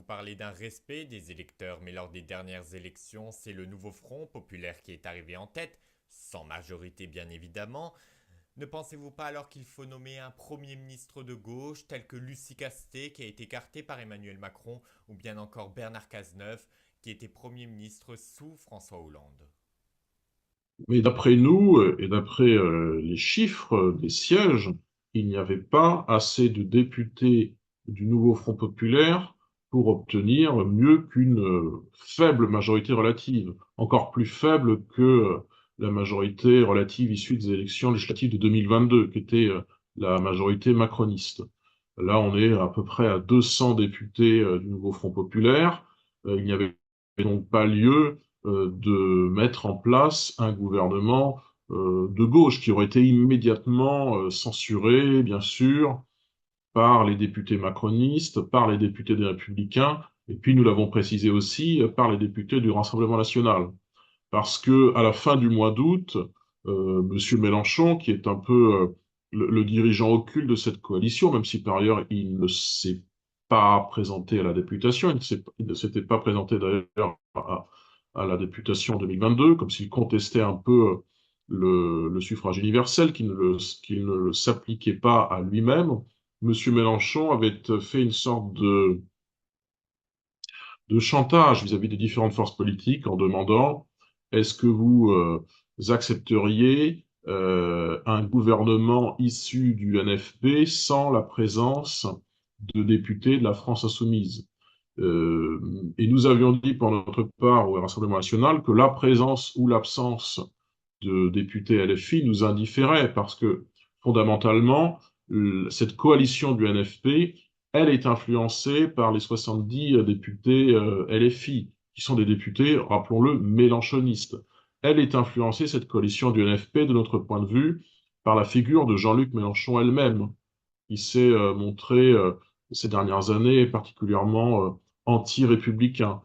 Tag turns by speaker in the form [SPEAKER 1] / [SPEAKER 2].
[SPEAKER 1] parler d'un respect des électeurs, mais lors des dernières élections, c'est le nouveau Front populaire qui est arrivé en tête, sans majorité bien évidemment. Ne pensez-vous pas alors qu'il faut nommer un Premier ministre de gauche tel que Lucie Castet qui a été écarté par Emmanuel Macron ou bien encore Bernard Cazeneuve qui était Premier ministre sous François Hollande?
[SPEAKER 2] Mais d'après nous, et d'après les chiffres des sièges, il n'y avait pas assez de députés du nouveau Front populaire pour obtenir mieux qu'une faible majorité relative, encore plus faible que la majorité relative issue des élections législatives de 2022, qui était la majorité macroniste. Là, on est à peu près à 200 députés du nouveau Front populaire. Il n'y avait donc pas lieu de mettre en place un gouvernement de gauche qui aurait été immédiatement censuré, bien sûr, par les députés macronistes, par les députés des Républicains, et puis nous l'avons précisé aussi, par les députés du Rassemblement national. Parce que à la fin du mois d'août, Monsieur Mélenchon, qui est un peu le dirigeant occulte de cette coalition, même si par ailleurs il ne s'est pas présenté à la députation, il ne s'était pas présenté d'ailleurs à la députation en 2022, comme s'il contestait un peu le suffrage universel, qu'il ne s'appliquait pas à lui-même. Monsieur Mélenchon avait fait une sorte de chantage vis-à-vis des différentes forces politiques en demandant est-ce que vous accepteriez un gouvernement issu du NFP sans la présence de députés de la France insoumise? Et nous avions dit pour notre part au Rassemblement national que la présence ou l'absence de députés LFI nous indifférait parce que fondamentalement, cette coalition du NFP, elle est influencée par les 70 députés LFI, qui sont des députés, rappelons-le, mélenchonistes. Elle est influencée, cette coalition du NFP, de notre point de vue, par la figure de Jean-Luc Mélenchon elle-même, qui s'est montré ces dernières années particulièrement anti-républicain.